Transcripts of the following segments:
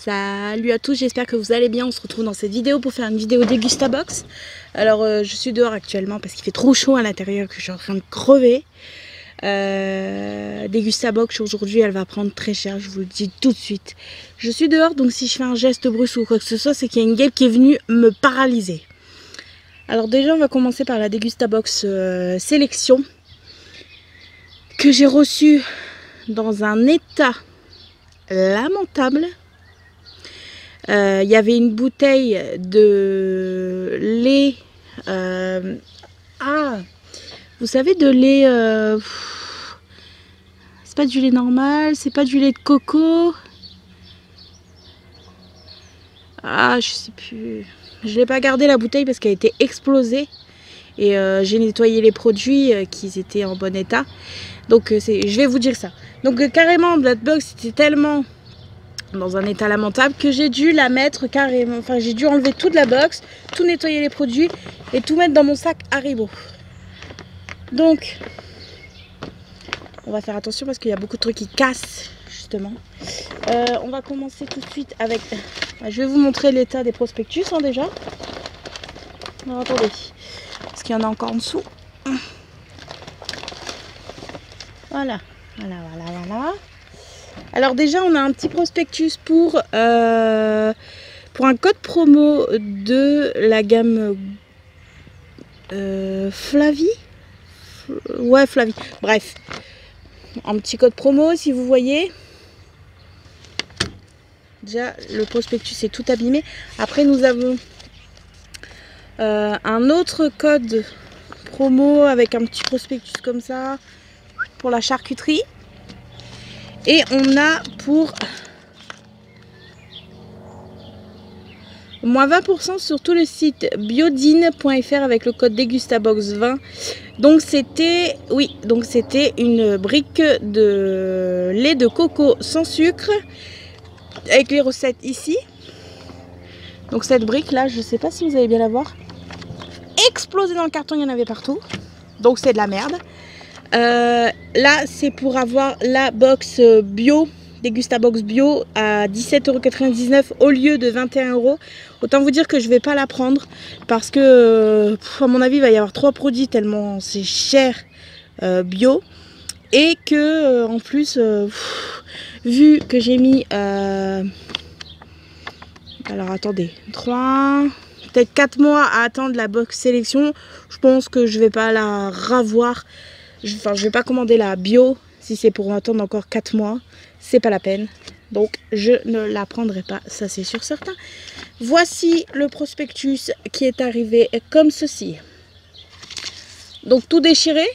Salut à tous, j'espère que vous allez bien. On se retrouve dans cette vidéo pour faire une vidéo Dégustabox. Alors je suis dehors actuellement parce qu'il fait trop chaud à l'intérieur, que je suis en train de crever. Dégustabox aujourd'hui elle va prendre très cher, je vous le dis tout de suite. Je suis dehors, donc si je fais un geste brusque ou quoi que ce soit, c'est qu'il y a une guêpe qui est venue me paralyser. Alors déjà on va commencer par la Dégustabox sélection que j'ai reçue dans un état lamentable. Il y avait une bouteille de lait, vous savez, de lait, c'est pas du lait normal, c'est pas du lait de coco, je sais plus, je l'ai pas gardé la bouteille parce qu'elle était explosée et j'ai nettoyé les produits qui étaient en bon état, donc je vais vous dire ça. Donc carrément la box était tellement dans un état lamentable que j'ai dû la mettre carrément, enfin j'ai dû enlever toute la box, tout nettoyer les produits et tout mettre dans mon sac Haribo. Donc on va faire attention parce qu'il y a beaucoup de trucs qui cassent justement. On va commencer tout de suite avec, je vais vous montrer l'état des prospectus déjà. Alors, attendez, parce qu'il y en a encore en dessous. Voilà. Alors déjà on a un petit prospectus pour un code promo de la gamme Flavie. Ouais, Flavie. Bref, un petit code promo si vous voyez. Déjà le prospectus est tout abîmé. Après nous avons un autre code promo avec un petit prospectus comme ça pour la charcuterie. Et on a pour moins 20% sur tout le site biodine.fr avec le code Dégustabox20. Donc c'était, oui, donc c'était une brique de lait de coco sans sucre avec les recettes ici. Donc cette brique là, je ne sais pas si vous allez bien la voir, explosée dans le carton, il y en avait partout. Donc c'est de la merde. Là c'est pour avoir la box bio, Dégustabox bio à 17,99 € au lieu de 21 €. Autant vous dire que je vais pas la prendre parce que à mon avis il va y avoir 3 produits tellement c'est cher bio, et que en plus vu que j'ai mis alors attendez, 3 peut-être 4 mois à attendre la box sélection, je pense que je vais pas la ravoir. Enfin, je vais pas commander la bio si c'est pour attendre encore 4 mois, c'est pas la peine. Donc je ne la prendrai pas, ça c'est sûr certain. Voici le prospectus qui est arrivé comme ceci. Donc tout déchiré,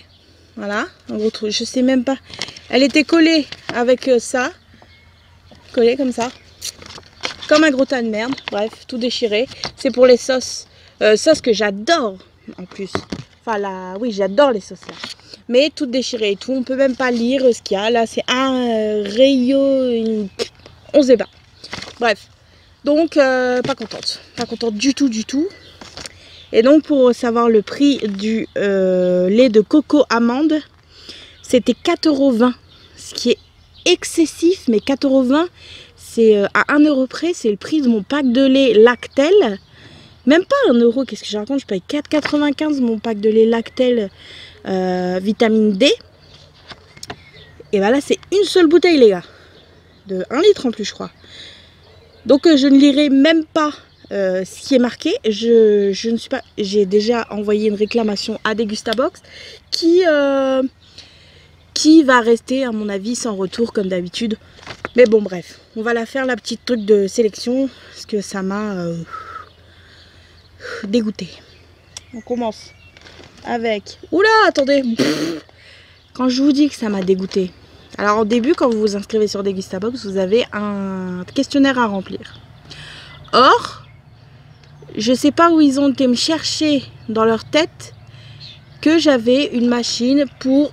voilà. Je sais même pas. Elle était collée avec ça, collée comme ça, comme un gros tas de merde. Bref, tout déchiré. C'est pour les sauces, sauces que j'adore en plus. Enfin là, oui, j'adore les sauces là. Mais tout déchiré et tout, on peut même pas lire ce qu'il y a. Là, c'est un rayon, on sait pas. Bref, donc pas contente du tout. Et donc pour savoir le prix du lait de coco amande, c'était 4,20 €, ce qui est excessif, mais 4,20 €, c'est à 1 € près, c'est le prix de mon pack de lait Lactel. Même pas 1 €, qu'est-ce que je raconte, je paye 4,95 € mon pack de lait Lactel vitamine D. Et voilà, c'est une seule bouteille les gars, de 1 litre en plus je crois. Donc je ne lirai même pas ce qui est marqué. Je ne suis pas, j'ai déjà envoyé une réclamation à Dégustabox qui va rester à mon avis sans retour comme d'habitude. Mais bon bref, on va la faire la petite truc de sélection parce que ça m'a dégoûté. On commence avec, oula attendez, quand je vous dis que ça m'a dégoûté. Alors au début quand vous vous inscrivez sur Dégustabox, vous avez un questionnaire à remplir. Or je sais pas où ils ont été me chercher dans leur tête que j'avais une machine pour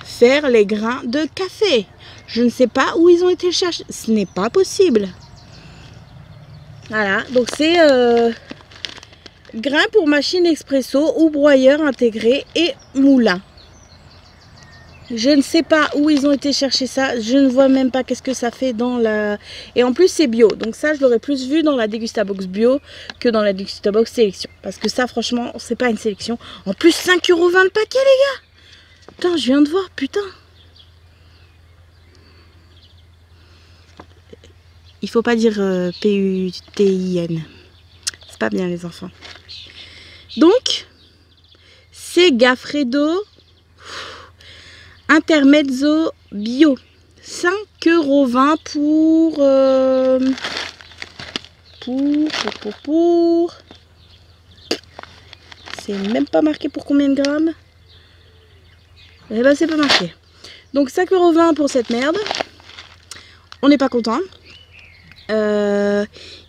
faire les grains de café. Je ne sais pas où ils ont été chercher, ce n'est pas possible. Voilà, donc c'est grains pour machine expresso ou broyeur intégré et moulin. Je ne sais pas où ils ont été chercher ça. Je ne vois même pas qu'est-ce que ça fait dans la... Et en plus, c'est bio. Donc ça, je l'aurais plus vu dans la Degustabox bio que dans la Degustabox sélection. Parce que ça, franchement, c'est pas une sélection. En plus, 5,20 € le paquet, les gars. Putain, je viens de voir, putain. Il faut pas dire P-U-T-I-N. C'est pas bien, les enfants. Donc, c'est Gaffredo Intermezzo bio. 5,20 € pour... C'est même pas marqué pour combien de grammes. Eh ben, c'est pas marqué. Donc 5,20 € pour cette merde. On n'est pas content.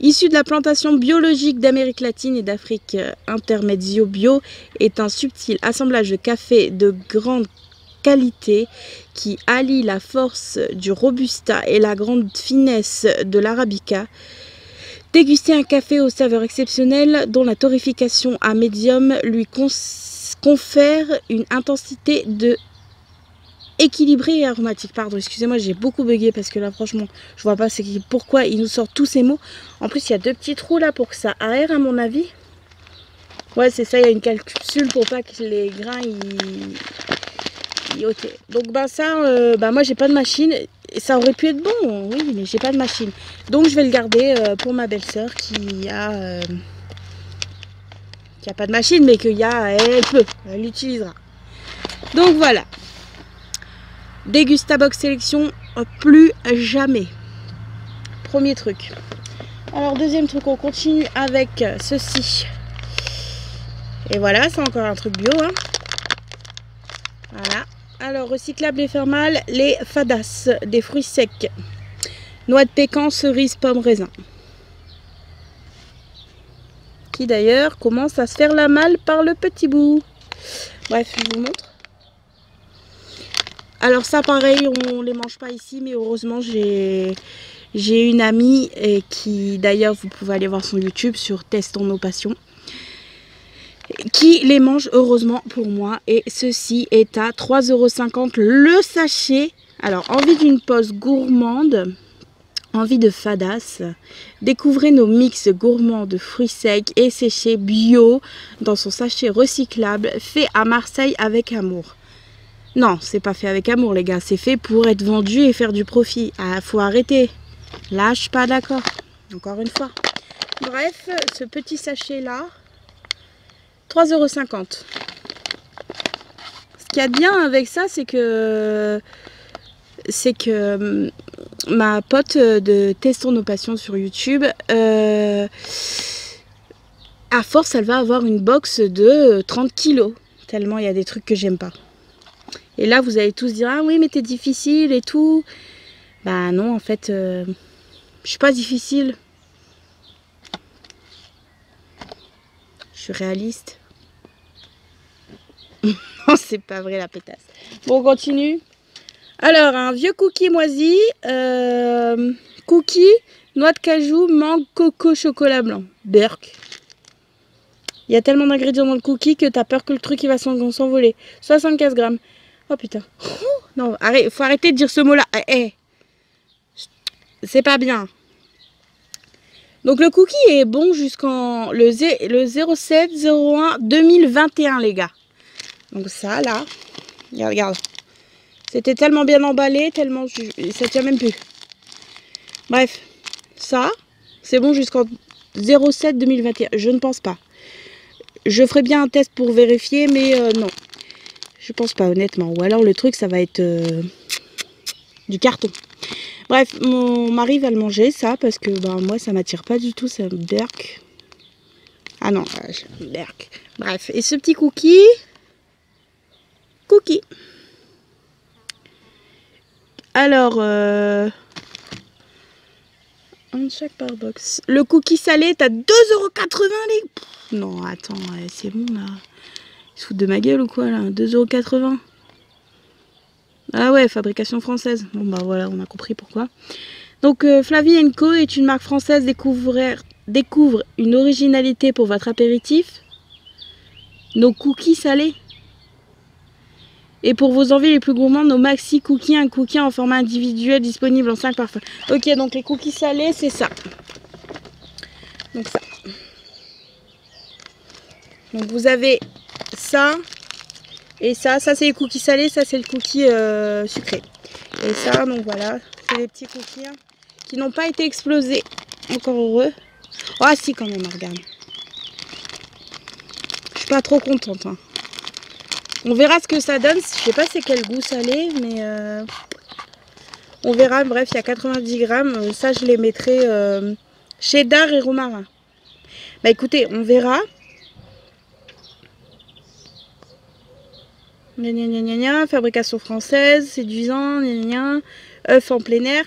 Issu de la plantation biologique d'Amérique latine et d'Afrique, Intermezzo bio est un subtil assemblage de café de grande qualité qui allie la force du Robusta et la grande finesse de l'Arabica. Dégustez un café aux saveurs exceptionnelles dont la torréfication à médium lui confère une intensité de équilibrée et aromatique. Pardon, excusez-moi, j'ai beaucoup bugué parce que là, franchement, je vois pas pourquoi il nous sort tous ces mots. En plus, il y a deux petits trous là pour que ça aère, à mon avis. Ouais, c'est ça, il y a une capsule pour pas que les grains ok. Donc bah ça, moi j'ai pas de machine. Et ça aurait pu être bon, oui, mais j'ai pas de machine. Donc je vais le garder pour ma belle-sœur qui a pas de machine, mais elle l'utilisera. Donc voilà. Degustabox sélection, plus jamais. Premier truc. Alors deuxième truc, on continue avec ceci. Et voilà, c'est encore un truc bio, hein. Voilà. Alors, recyclable et thermal, les fadas, des fruits secs. Noix de pécan, cerise, pomme, raisin. Qui d'ailleurs commence à se faire la malle par le petit bout. Bref, je vous montre. Alors ça, pareil, on les mange pas ici, mais heureusement, j'ai une amie qui, d'ailleurs, vous pouvez aller voir son YouTube sur Testons nos passions, qui les mange heureusement pour moi, et ceci est à 3,50 € le sachet. Alors, envie d'une pause gourmande, envie de fadas, découvrez nos mix gourmands de fruits secs et séchés bio dans son sachet recyclable fait à Marseille avec amour. Non, c'est pas fait avec amour les gars, c'est fait pour être vendu et faire du profit. Ah, faut arrêter. Là, je suis pas d'accord. Encore une fois. Bref, ce petit sachet là, 3,50 €. Ce qu'il y a de bien avec ça, c'est que ma pote de Testons nos passions sur YouTube, à force, elle va avoir une box de 30 kilos. Tellement il y a des trucs que j'aime pas. Et là, vous allez tous dire, ah oui, mais t'es difficile et tout. Bah non, en fait, je suis pas difficile. Je suis réaliste. Non, c'est pas vrai la pétasse. Bon, on continue. Alors, un vieux cookie moisi. Cookie, noix de cajou, mangue, coco, chocolat blanc. Berk. Il y a tellement d'ingrédients dans le cookie que t'as peur que le truc il va s'envoler. 75 grammes. Oh putain. Non, faut arrêter de dire ce mot-là. C'est pas bien. Donc le cookie est bon jusqu'en le 07/01/2021 les gars. Donc ça là, regarde. C'était tellement bien emballé, tellement ça tient même plus. Bref, ça c'est bon jusqu'en 07/2021. Je ne pense pas. Je ferai bien un test pour vérifier, mais non. Je pense pas honnêtement. Ou alors le truc ça va être du carton. Bref, mon mari va le manger ça parce que moi ça m'attire pas du tout, ça me berk. Ah non, berk. Bref, et ce petit cookie. Alors, un de chaque par box. Le cookie salé est à 2,80 € les... Non, attends, c'est bon là. Ils se foutent de ma gueule ou quoi là? 2,80 €. Ah ouais, fabrication française. Bon bah voilà, on a compris pourquoi. Donc Flavie & Co est une marque française. Découvre une originalité pour votre apéritif. Nos cookies salés. Et pour vos envies les plus gourmandes, nos maxi cookies, un cookie en format individuel disponible en 5 parfums. Ok, donc les cookies salés, c'est ça. Donc ça. Donc vous avez ça et ça. Ça c'est les cookies salés, ça c'est le cookie sucré. Et ça, donc voilà, c'est les petits cookies hein, qui n'ont pas été explosés. Encore heureux. Ah si quand même, regarde. Je suis pas trop contente. Hein. On verra ce que ça donne. Je sais pas c'est quel goût salé, mais on verra. Bref, il y a 90 grammes. Ça, je les mettrai cheddar et romarin. Bah écoutez, on verra. Gna gna gna gna gna, fabrication française, séduisant, gna gna gna, œuf en plein air.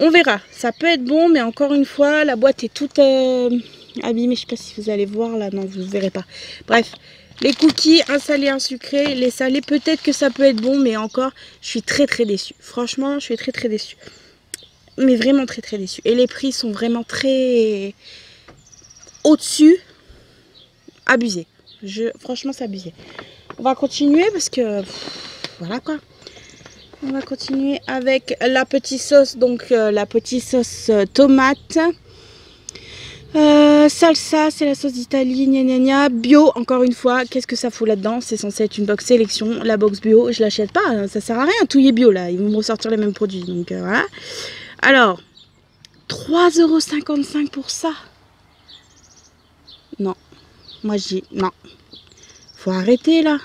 On verra. Ça peut être bon, mais encore une fois, la boîte est toute abîmée. Je sais pas si vous allez voir là. Non, vous ne verrez pas. Bref. Les cookies, un salé, un sucré. Les salés, peut-être que ça peut être bon, mais encore, je suis très très déçue. Franchement, je suis très très déçue. Mais vraiment très très déçue. Et les prix sont vraiment très au-dessus. Abusé. Franchement, c'est abusé. On va continuer parce que... voilà quoi. On va continuer avec la petite sauce. Donc la petite sauce tomate. Salsa, c'est la sauce d'Italie, gna gna gna. Bio, encore une fois, qu'est-ce que ça fout là-dedans? C'est censé être une box sélection. La box bio, je l'achète pas, hein, ça sert à rien, tout y est bio là. Ils vont me ressortir les mêmes produits. Donc voilà. Alors, 3,55 € pour ça. Non. Moi je dis non. Faut arrêter là.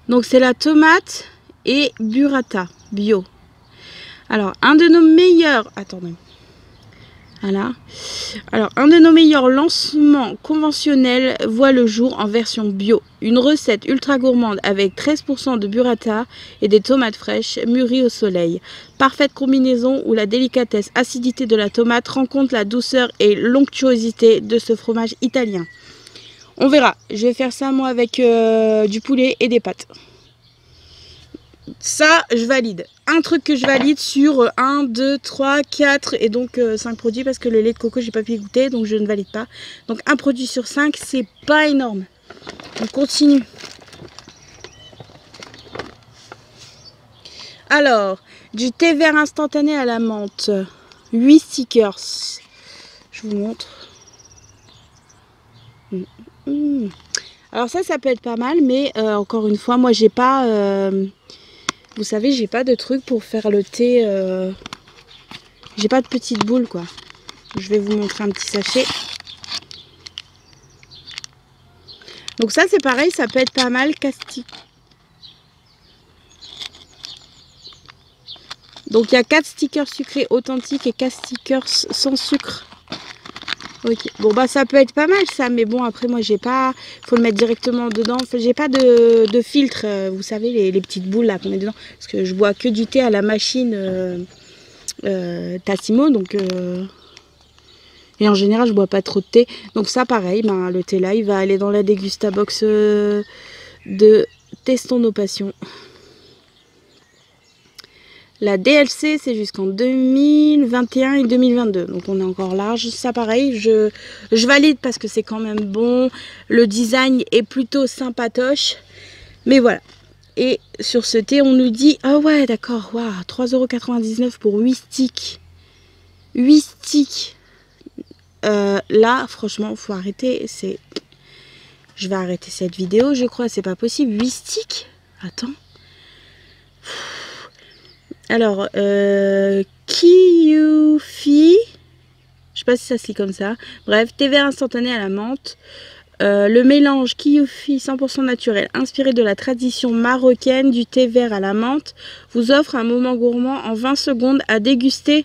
Donc c'est la tomate et burrata bio. Alors, un de nos meilleurs... Attendez. Voilà. Alors, un de nos meilleurs lancements conventionnels voit le jour en version bio. Une recette ultra gourmande avec 13% de burrata et des tomates fraîches mûries au soleil. Parfaite combinaison où la délicatesse, acidité de la tomate rencontre la douceur et l'onctuosité de ce fromage italien. On verra. Je vais faire ça moi avec du poulet et des pâtes. Ça, je valide. Un truc que je valide sur 1, 2, 3, 4 et donc 5 produits parce que le lait de coco, j'ai pas pu y goûter, donc je ne valide pas. Donc un produit sur 5, c'est pas énorme. On continue. Alors, du thé vert instantané à la menthe. 8 stickers. Je vous montre. Alors ça peut être pas mal, mais encore une fois, moi j'ai pas... vous savez, j'ai pas de truc pour faire le thé. J'ai pas de petite boule, quoi. Je vais vous montrer un petit sachet. Donc ça, c'est pareil, ça peut être pas mal. Donc il y a 4 stickers sucrés authentiques et 4 stickers sans sucre. Ok, bon bah ça peut être pas mal ça, mais bon après moi j'ai pas, faut le mettre directement dedans, enfin, j'ai pas de filtre, vous savez les petites boules là qu'on met dedans, parce que je bois que du thé à la machine Tassimo, donc et en général je bois pas trop de thé, donc ça pareil, ben, le thé là il va aller dans la dégustabox de Testons nos passions. La DLC, c'est jusqu'en 2021 et 2022. Donc on est encore large. Ça pareil, je valide parce que c'est quand même bon. Le design est plutôt sympatoche. Mais voilà. Et sur ce thé, on nous dit... Ah ouais, d'accord. Waouh, 3,99 € pour 8 sticks. 8 sticks. Là, franchement, faut arrêter. Je vais arrêter cette vidéo, je crois. C'est pas possible. 8 sticks. Attends. Alors, Kiyufi, je sais pas si ça se lit comme ça. Bref, thé vert instantané à la menthe. Le mélange Kiyufi 100% naturel, inspiré de la tradition marocaine du thé vert à la menthe, vous offre un moment gourmand en 20 secondes à déguster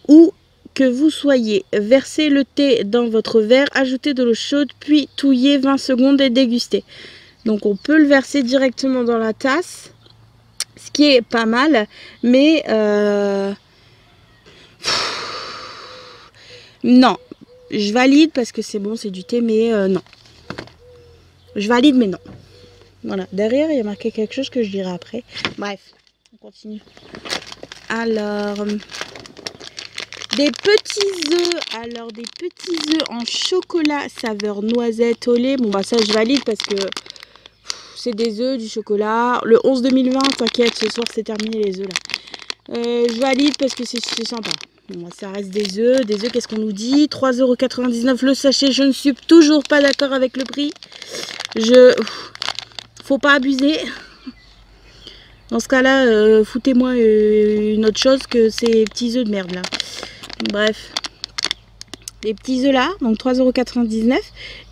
où que vous soyez. Versez le thé dans votre verre, ajoutez de l'eau chaude, puis touillez 20 secondes et dégustez. Donc on peut le verser directement dans la tasse. Ce qui est pas mal, mais non, je valide parce que c'est bon, c'est du thé, mais non. Je valide, mais non. Voilà, derrière, il y a marqué quelque chose que je dirai après. Bref, on continue. Alors, Des petits œufs. Alors, des petits œufs en chocolat saveur noisette au lait. Bon, bah ça, je valide parce que c'est des œufs, du chocolat. Le 11-2020, t'inquiète, ce soir, c'est terminé les œufs, là. Je valide parce que c'est sympa. Bon, ça reste des œufs. Des œufs, qu'est-ce qu'on nous dit? 3,99 € le sachet. Je ne suis toujours pas d'accord avec le prix. Faut pas abuser. Dans ce cas-là, foutez-moi une autre chose que ces petits œufs de merde, là. Bref. Les petits œufs là, donc 3,99 €.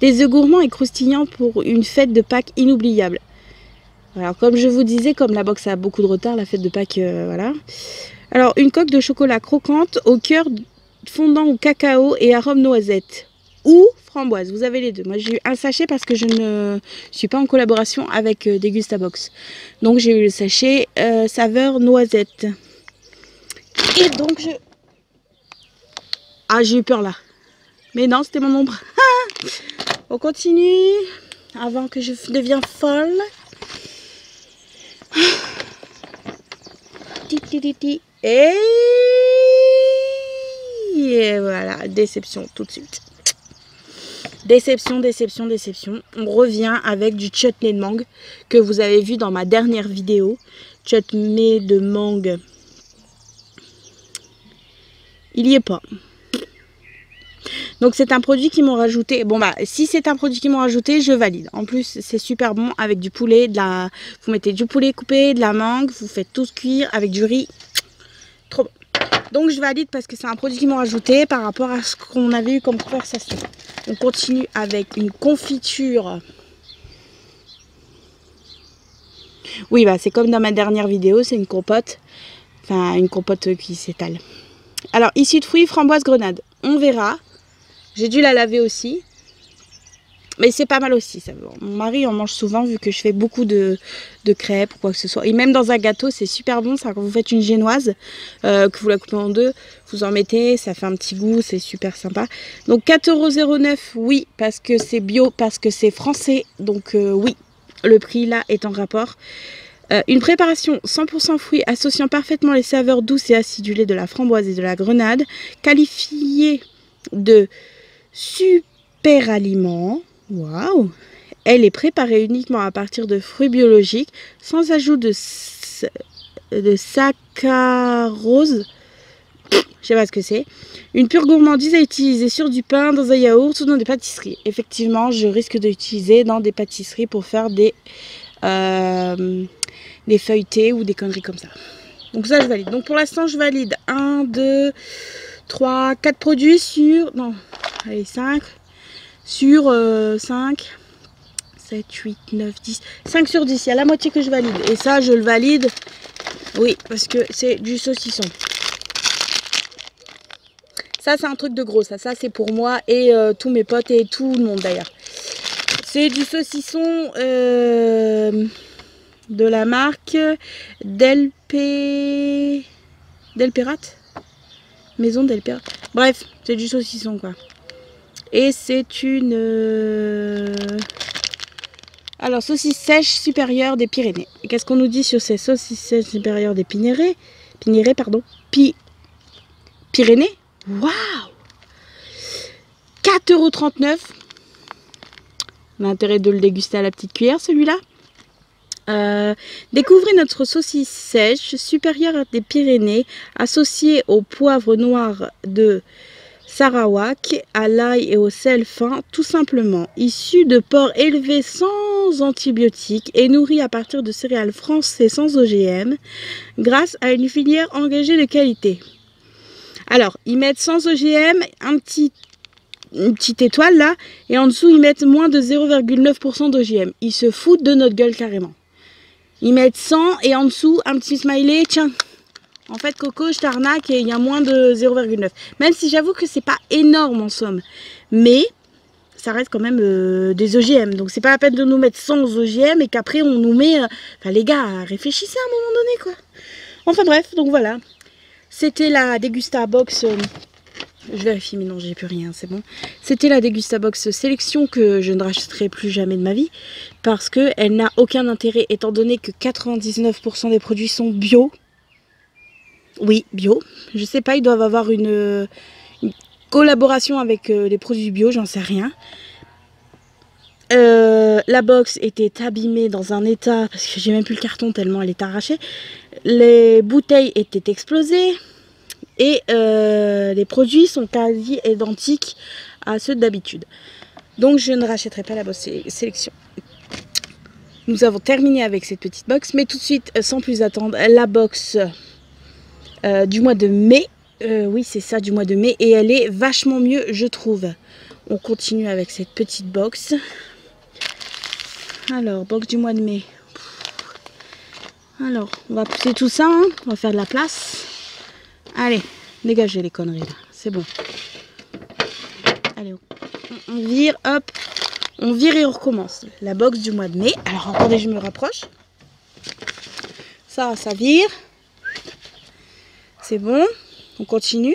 Des œufs gourmands et croustillants pour une fête de Pâques inoubliable. Alors, comme je vous disais, comme la box a beaucoup de retard, la fête de Pâques, voilà. Alors, une coque de chocolat croquante au cœur fondant au cacao et arôme noisette. Ou framboise, vous avez les deux. Moi, j'ai eu un sachet parce que je ne suis pas en collaboration avec Degustabox. Donc, j'ai eu le sachet saveur noisette. Et donc, Ah, j'ai eu peur là. Mais non, c'était mon ombre. On continue avant que je devienne folle. Et voilà, déception tout de suite. Déception, déception, déception. On revient avec du chutney de mangue que vous avez vu dans ma dernière vidéo. Chutney de mangue. Il n'y est pas. Donc c'est un produit qu'ils m'ont rajouté. Bon bah si c'est un produit qu'ils m'ont rajouté, je valide. En plus c'est super bon avec du poulet, vous mettez du poulet coupé, de la mangue, vous faites tout cuire avec du riz. Trop bon. Donc je valide parce que c'est un produit qu'ils m'ont rajouté par rapport à ce qu'on avait eu comme conversation. On continue avec une confiture. Oui bah c'est comme dans ma dernière vidéo, c'est une compote. Enfin une compote qui s'étale. Alors issue de fruits, framboise, grenade. On verra. J'ai dû la laver aussi. Mais c'est pas mal aussi. Ça. Mon mari en mange souvent vu que je fais beaucoup de crêpes ou quoi que ce soit. Et même dans un gâteau, c'est super bon. Ça, quand vous faites une génoise, que vous la coupez en deux, vous en mettez. Ça fait un petit goût. C'est super sympa. Donc 4,09 €. Oui, parce que c'est bio, parce que c'est français. Donc oui, le prix là est en rapport. Une préparation 100% fruits associant parfaitement les saveurs douces et acidulées de la framboise et de la grenade. Qualifiée de super aliment. Waouh! Elle est préparée uniquement à partir de fruits biologiques, sans ajout de saccharose. Je sais pas ce que c'est. Une pure gourmandise à utiliser sur du pain, dans un yaourt ou dans des pâtisseries. Effectivement, je risque d'utiliser dans des pâtisseries pour faire des feuilletés ou des conneries comme ça. Donc ça, je valide. Donc pour l'instant, je valide 1, 2, 3, 4 produits sur... Non, allez, 5. Sur 5, 7, 8, 9, 10. 5 sur 10, il y a la moitié que je valide. Et ça, je le valide. Oui, parce que c'est du saucisson. Ça, c'est un truc de gros. Ça c'est pour moi et tous mes potes et tout le monde d'ailleurs. C'est du saucisson de la marque Delperat. Maison Delperat. Bref, c'est du saucisson quoi. Et c'est une... Alors, saucisse sèche supérieure des Pyrénées. Et qu'est-ce qu'on nous dit sur ces saucisses sèches supérieures des Pyrénées? Pyrénées. Waouh! 4,39 €. On a intérêt de le déguster à la petite cuillère, celui-là. Découvrez notre saucisse sèche supérieure des Pyrénées, associée au poivre noir de Sarawak, à l'ail et au sel fin, tout simplement. Issue de porcs élevés sans antibiotiques et nourris à partir de céréales français sans OGM, grâce à une filière engagée de qualité. Alors, ils mettent sans OGM une petite étoile là, et en dessous ils mettent moins de 0,9% d'OGM. Ils se foutent de notre gueule carrément. Ils mettent 100 et en dessous un petit smiley, tiens. En fait, Coco, je t'arnaque et il y a moins de 0,9. Même si j'avoue que c'est pas énorme en somme. Mais ça reste quand même des OGM. Donc c'est pas la peine de nous mettre sans OGM et qu'après on nous met... Enfin les gars, réfléchissez à un moment donné quoi. Enfin bref, donc voilà. C'était la Degustabox... je vérifie, mais non, j'ai plus rien, c'est bon. C'était la Degustabox sélection que je ne rachèterai plus jamais de ma vie. Parce qu'elle n'a aucun intérêt étant donné que 99% des produits sont bio. Oui, bio. Je sais pas, ils doivent avoir une collaboration avec les produits bio, j'en sais rien. La box était abîmée dans un état, parce que j'ai même plus le carton tellement elle est arrachée. Les bouteilles étaient explosées et les produits sont quasi identiques à ceux d'habitude. Donc je ne rachèterai pas la box sélection. Nous avons terminé avec cette petite box, mais tout de suite, sans plus attendre, la box du mois de mai. Oui, c'est ça, du mois de mai. Et elle est vachement mieux, je trouve. On continue avec cette petite box. Alors, box du mois de mai. Alors, on va pousser tout ça. Hein. On va faire de la place. Allez, dégagez les conneries là. C'est bon. Allez, on vire, hop. On vire et on recommence. La box du mois de mai. Alors, attendez, je me rapproche. Ça vire. C'est bon. On continue.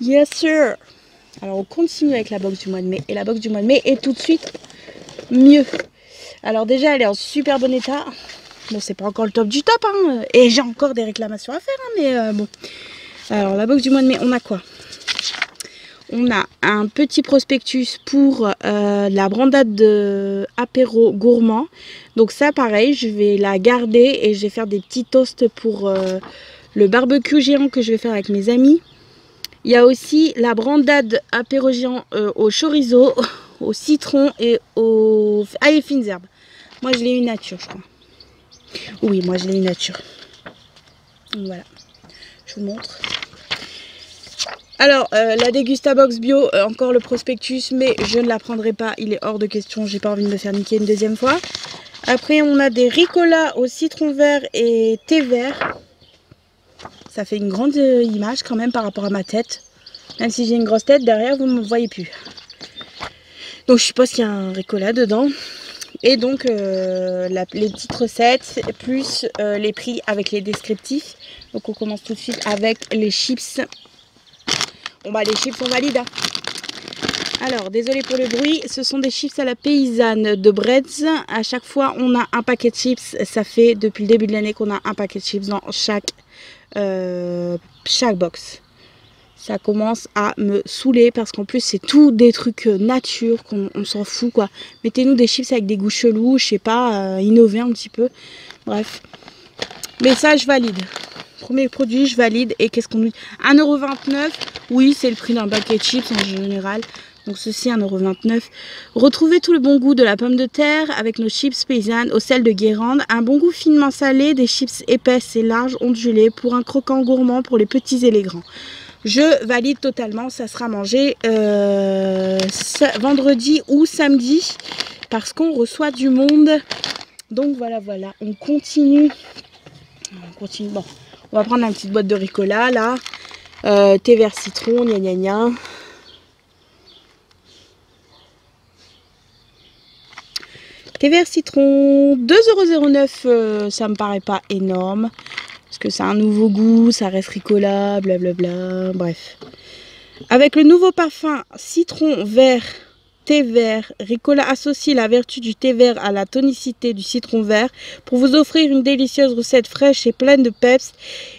Yes, sir. Alors, on continue avec la box du mois de mai. Et la box du mois de mai est tout de suite mieux. Alors, déjà, elle est en super bon état. Bon, c'est pas encore le top du top. Hein. Et j'ai encore des réclamations à faire. Hein, mais bon. Alors, la box du mois de mai, on a quoi? On a un petit prospectus pour la brandade de apéro gourmand. Donc ça, pareil, je vais la garder et je vais faire des petits toasts pour le barbecue géant que je vais faire avec mes amis. Il y a aussi la brandade apéro géant au chorizo, au citron et aux ail et fines herbes. Moi, je l'ai eu nature, je crois. Oui, moi, je l'ai eu nature. Donc, voilà, je vous montre. Alors, la Dégustabox bio, encore le prospectus, mais je ne la prendrai pas, il est hors de question, j'ai pas envie de me faire niquer une deuxième fois. Après, on a des Ricola au citron vert et thé vert. Ça fait une grande image quand même par rapport à ma tête. Même si j'ai une grosse tête, derrière, vous ne me voyez plus. Donc, je suppose qu'il y a un Ricola dedans. Et donc, les petites recettes, plus les prix avec les descriptifs. Donc, on commence tout de suite avec les chips. Bon bah les chips sont valides. Hein. Alors désolé pour le bruit, ce sont des chips à la paysanne de Breads. À chaque fois on a un paquet de chips. Ça fait depuis le début de l'année qu'on a un paquet de chips dans chaque box. Ça commence à me saouler parce qu'en plus c'est tout des trucs nature qu'on s'en fout quoi. Mettez-nous des chips avec des goûts chelous, je sais pas, innover un petit peu. Bref. Mais ça je valide. Premier produit, je valide. Et qu'est-ce qu'on nous dit? 1,29 €. Oui, c'est le prix d'un paquet de chips en général. Donc ceci, 1,29 €. Retrouvez tout le bon goût de la pomme de terre avec nos chips paysannes au sel de Guérande. Un bon goût finement salé, des chips épaisses et larges, ondulées pour un croquant gourmand pour les petits et les grands. Je valide totalement. Ça sera mangé vendredi ou samedi parce qu'on reçoit du monde. Donc voilà. On continue. Bon. On va prendre une petite boîte de Ricola, là. Thé vert citron, gna. Thé vert citron, 2,09 €, ça me paraît pas énorme. Parce que c'est un nouveau goût, ça reste Ricola, blablabla, bref. Avec le nouveau parfum citron vert, thé vert, Ricola associe la vertu du thé vert à la tonicité du citron vert pour vous offrir une délicieuse recette fraîche et pleine de peps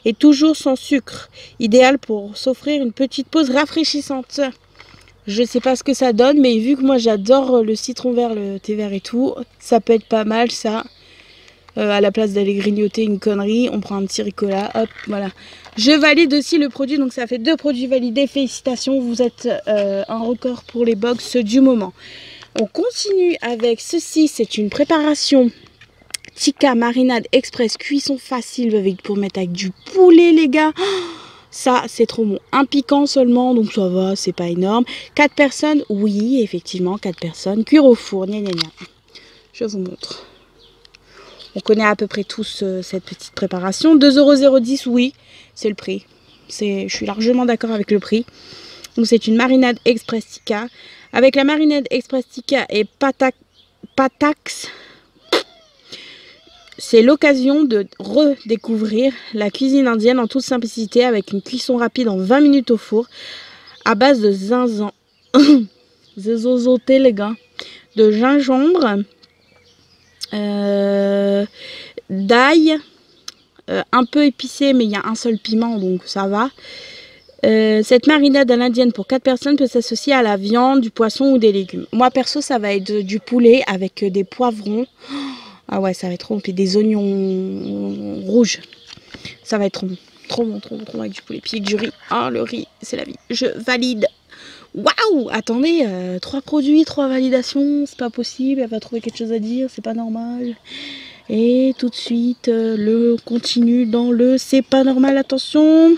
et toujours sans sucre. Idéal pour s'offrir une petite pause rafraîchissante. Je ne sais pas ce que ça donne, mais vu que moi j'adore le citron vert, le thé vert et tout, ça peut être pas mal ça. À la place d'aller grignoter une connerie, on prend un petit Ricola, hop, voilà. Je valide aussi le produit, donc ça fait 2 produits validés. Félicitations, vous êtes un record pour les box du moment. On continue avec ceci, c'est une préparation tikka marinade express, cuisson facile pour mettre avec du poulet les gars. Ça c'est trop bon, un piquant seulement, donc ça va, c'est pas énorme. 4 personnes, oui effectivement 4 personnes, cuire au four, gna. Je vous montre. On connaît à peu près tous cette petite préparation. 2,010 €, oui, c'est le prix. Je suis largement d'accord avec le prix. Donc c'est une marinade express tikka. Avec la marinade express tikka et patax, c'est l'occasion de redécouvrir la cuisine indienne en toute simplicité avec une cuisson rapide en 20 minutes au four à base de zinzan, les gars, de gingembre, d'ail, un peu épicé, mais il y a un seul piment, donc ça va. Cette marinade à l'indienne pour 4 personnes peut s'associer à la viande, du poisson ou des légumes. Moi perso, ça va être du poulet avec des poivrons. Ah ouais, ça va être trop bon. Puis des oignons rouges. Ça va être trop bon. Trop bon, trop bon, trop bon avec du poulet. Puis du riz. Ah, le riz, c'est la vie. Je valide. Waouh! Attendez, 3 produits, 3 validations. C'est pas possible. Elle va trouver quelque chose à dire. C'est pas normal. Et tout de suite, le continue dans le c'est pas normal. Attention.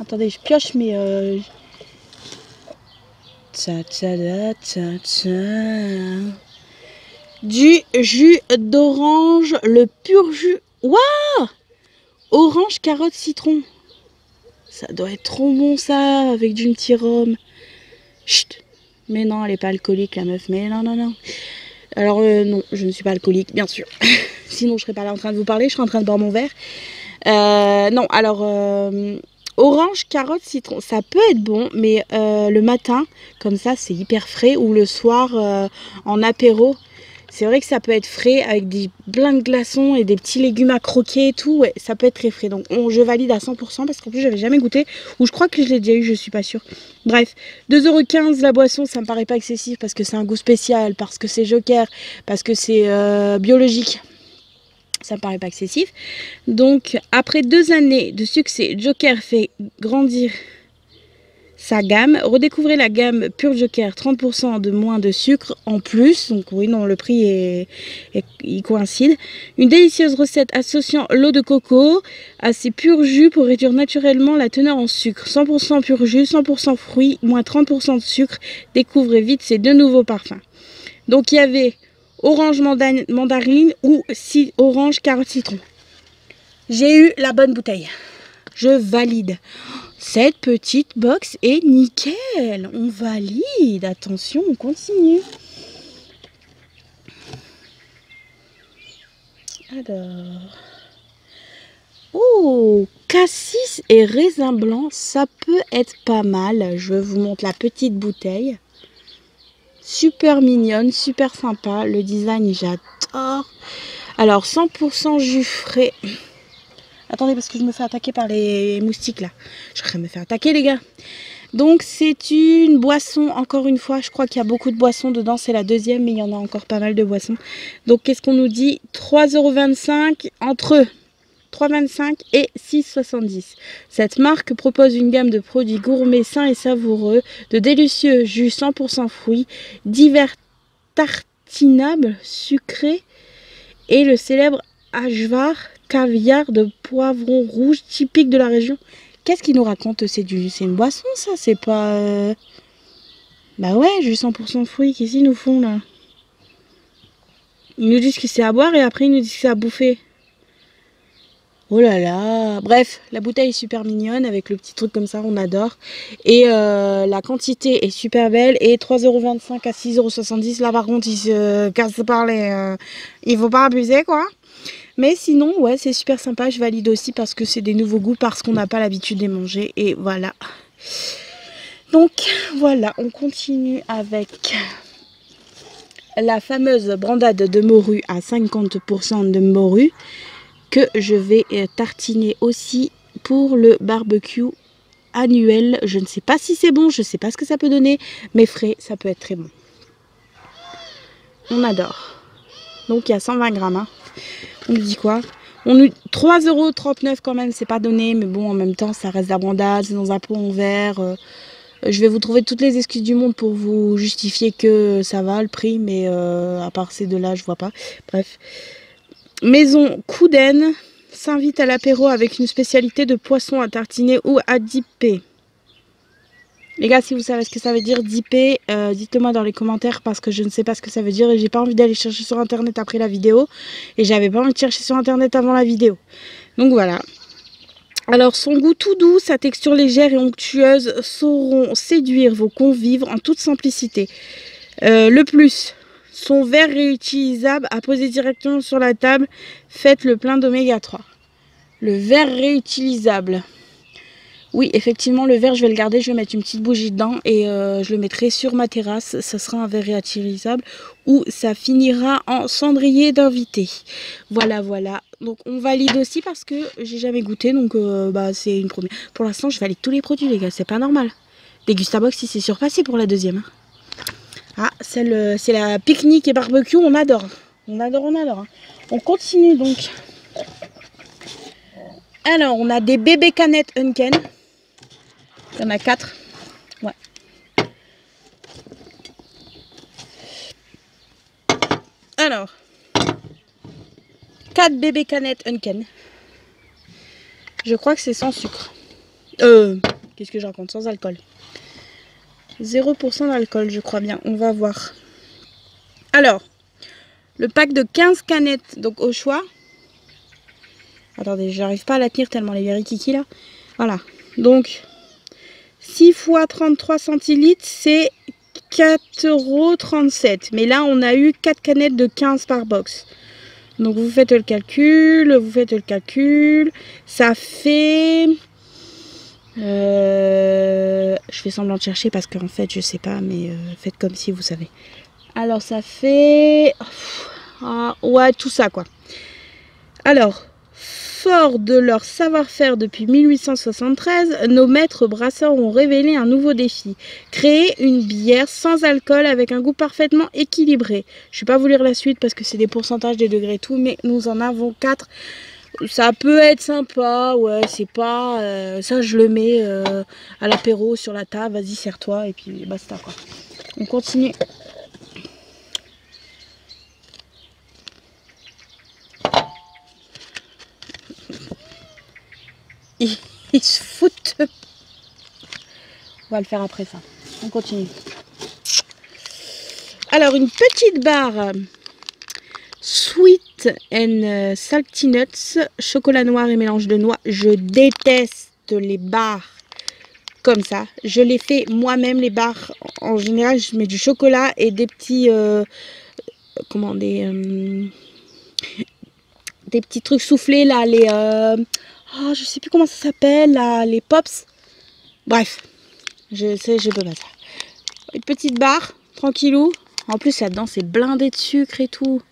Attendez, je pioche, mais... Du jus d'orange, le pur jus. Waouh! Orange, carotte, citron. Ça doit être trop bon ça, avec du petit rhum. Chut! Mais non, elle n'est pas alcoolique la meuf, mais non, non, non. Alors non, je ne suis pas alcoolique, bien sûr. Sinon je serais pas là en train de vous parler, je serais en train de boire mon verre. Non, alors... orange, carotte, citron, ça peut être bon, mais le matin, comme ça, c'est hyper frais. Ou le soir, en apéro, c'est vrai que ça peut être frais avec des plein de glaçons et des petits légumes à croquer et tout. Ouais, ça peut être très frais. Donc je valide à 100% parce qu'en plus, j'avais jamais goûté. Ou je crois que je l'ai déjà eu, je suis pas sûre. Bref, 2,15 € la boisson, ça me paraît pas excessif parce que c'est un goût spécial, parce que c'est Joker, parce que c'est biologique. Ça me paraît pas excessif. Donc, après 2 années de succès, Joker fait grandir sa gamme. Redécouvrez la gamme Pure Joker, 30% de moins de sucre en plus. Donc oui, non, le prix il coïncide. Une délicieuse recette associant l'eau de coco à ses purs jus pour réduire naturellement la teneur en sucre. 100% pur jus, 100% fruits, moins 30% de sucre. Découvrez vite ces 2 nouveaux parfums. Donc il y avait... orange mandarine ou orange carotte citron. J'ai eu la bonne bouteille. Je valide. Cette petite box est nickel. On valide. Attention, on continue. Alors. Oh, cassis et raisin blanc, ça peut être pas mal. Je vous montre la petite bouteille. Super mignonne, super sympa. Le design, j'adore. Alors, 100% jus frais. Attendez, parce que je me fais attaquer par les moustiques, là. Je vais me faire attaquer, les gars. Donc, c'est une boisson, encore une fois. Je crois qu'il y a beaucoup de boissons dedans. C'est la deuxième, mais il y en a encore pas mal de boissons. Donc, qu'est-ce qu'on nous dit? 3,25 € entre 3,25 € et 6,70 €. Cette marque propose une gamme de produits gourmets, sains et savoureux, de délicieux jus 100% fruits, divers tartinables sucrés et le célèbre ajvar, caviar de poivron rouge typique de la région. Qu'est-ce qu'il nous raconte? C'est une boisson ça, c'est pas... Bah ouais, jus 100% fruits, qu'est-ce qu'ils nous font là? Ils nous disent que c'est à boire et après ils nous disent que c'est à bouffer. Oh là là, bref, la bouteille est super mignonne avec le petit truc comme ça, on adore. Et la quantité est super belle et 3,25 € à 6,70 €. Là par contre, il se casse par les... il faut pas abuser quoi. Mais sinon, ouais, c'est super sympa, je valide aussi parce que c'est des nouveaux goûts, parce qu'on n'a pas l'habitude de les manger. Et voilà. Donc voilà, on continue avec la fameuse brandade de morue à 50% de morue, que je vais tartiner aussi pour le barbecue annuel. Je ne sais pas si c'est bon, je ne sais pas ce que ça peut donner, mais frais, ça peut être très bon. On adore. Donc il y a 120 grammes. Hein. On nous dit quoi? On nous 3,39 € quand même, c'est pas donné, mais bon, en même temps, ça reste de la brandade, c'est dans un pot en verre. Je vais vous trouver toutes les excuses du monde pour vous justifier que ça va le prix, mais à part ces deux-là, je vois pas. Bref. Maison Couden s'invite à l'apéro avec une spécialité de poisson à tartiner ou à dipper. Les gars, si vous savez ce que ça veut dire dipper, dites-le moi dans les commentaires parce que je ne sais pas ce que ça veut dire et j'ai pas envie d'aller chercher sur internet après la vidéo et j'avais pas envie de chercher sur internet avant la vidéo. Donc voilà. Alors son goût tout doux, sa texture légère et onctueuse sauront séduire vos convives en toute simplicité. Le plus, son verre réutilisable à poser directement sur la table, faites le plein d'oméga 3. Le verre réutilisable. Oui, effectivement, le verre, je vais le garder, je vais mettre une petite bougie dedans et je le mettrai sur ma terrasse. Ça sera un verre réutilisable ou ça finira en cendrier d'invité. Voilà, voilà. Donc on valide aussi parce que j'ai jamais goûté, donc bah c'est une première. Pour l'instant je valide tous les produits les gars, c'est pas normal. Degustabox il s'est surpassé pour la deuxième. Ah, c'est la pique-nique et barbecue, on adore. On adore, on adore. On continue donc. Alors on a des bébés canettes Unken. Il y en a 4. Ouais. Alors, 4 bébés canettes Unken. Je crois que c'est sans sucre. Qu'est-ce que je raconte? Sans alcool. 0% d'alcool, je crois bien. On va voir. Alors, le pack de 15 canettes, donc au choix. Attendez, j'arrive pas à la tenir tellement les verikiki là. Voilà. Donc, 6 fois 33 centilitres, c'est 4,37 €. Mais là, on a eu 4 canettes de 15 par box. Donc, vous faites le calcul, Ça fait... je fais semblant de chercher parce qu'en fait, je sais pas, mais faites comme si vous savez. Alors, ça fait... ouais, tout ça, quoi. Alors... Fort de leur savoir-faire depuis 1873, nos maîtres brasseurs ont révélé un nouveau défi. Créer une bière sans alcool avec un goût parfaitement équilibré. Je ne vais pas vous lire la suite parce que c'est des pourcentages, des degrés et tout, mais nous en avons 4. Ça peut être sympa, ouais, c'est pas... ça, je le mets à l'apéro sur la table, vas-y, serre-toi, et puis basta, quoi. On continue. Ils se foutent. On va le faire après ça. On continue. Alors, une petite barre Sweet and Salty Nuts, chocolat noir et mélange de noix. Je déteste les barres comme ça. Je les fais moi-même, les barres. En général, je mets du chocolat et des petits... comment, des petits trucs soufflés, là, les... je sais plus comment ça s'appelle, là, les pops. Bref, je peux pas ça. Une petite barre, tranquillou. En plus, là-dedans, c'est blindé de sucre et tout.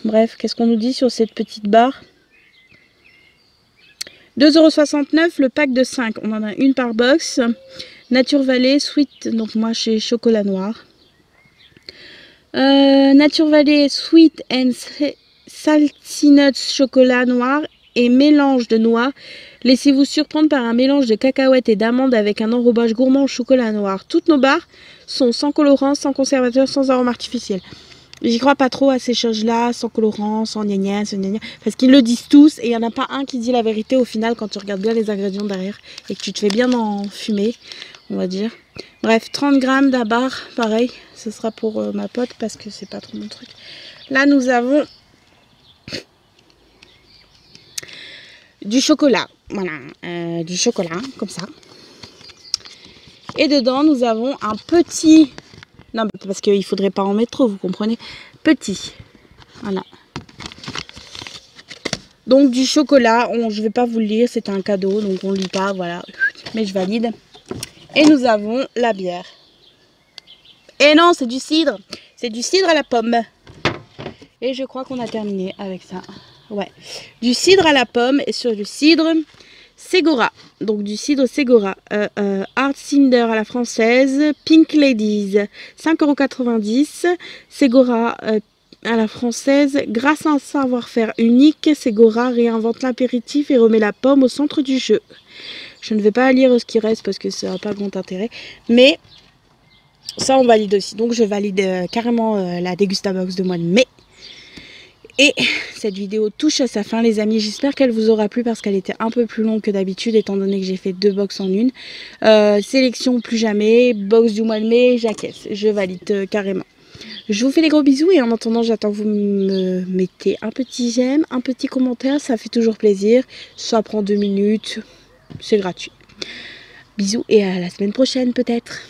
Bref, qu'est-ce qu'on nous dit sur cette petite barre? 2,69 € le pack de 5. On en a une par box. Nature Valley, Sweet. Donc moi, j'ai chocolat noir. Nature Valley, Sweet and Salty Nuts, chocolat noir et mélange de noix. Laissez-vous surprendre par un mélange de cacahuètes et d'amandes avec un enrobage gourmand au chocolat noir. Toutes nos barres sont sans colorant, sans conservateur, sans arôme artificiel. J'y crois pas trop à ces choses-là, sans colorant, sans gna gna, parce qu'ils le disent tous et il n'y en a pas un qui dit la vérité au final quand tu regardes bien les ingrédients derrière et que tu te fais bien en fumer, on va dire. Bref, 30 grammes d'abar, pareil, ce sera pour ma pote parce que c'est pas trop mon truc. Là, nous avons du chocolat, voilà, du chocolat, comme ça. Et dedans, nous avons un petit... Non, parce qu'il ne faudrait pas en mettre trop, vous comprenez. Petit. Voilà. Donc, du chocolat. Je ne vais pas vous le lire, c'est un cadeau, donc on ne lit pas, voilà. Mais je valide. Et nous avons la bière. Et non, c'est du cidre. C'est du cidre à la pomme. Et je crois qu'on a terminé avec ça. Ouais. Du cidre à la pomme et sur du cidre... Segora, donc du cidre Segora, Hard Cider à la française, Pink Ladies, 5,90 €, Segora à la française, grâce à un savoir-faire unique, Segora réinvente l'apéritif et remet la pomme au centre du jeu. Je ne vais pas lire ce qui reste parce que ça n'a pas grand intérêt, mais ça on valide aussi, donc je valide carrément la Degustabox de mois de mai. Et cette vidéo touche à sa fin les amis, j'espère qu'elle vous aura plu parce qu'elle était un peu plus longue que d'habitude étant donné que j'ai fait 2 box en une. Sélection plus jamais, box du mois de mai, j'acquiesce, je valide carrément. Je vous fais des gros bisous et en attendant j'attends que vous me mettez un petit j'aime, un petit commentaire, ça fait toujours plaisir. Ça prend 2 minutes, c'est gratuit. Bisous et à la semaine prochaine peut-être.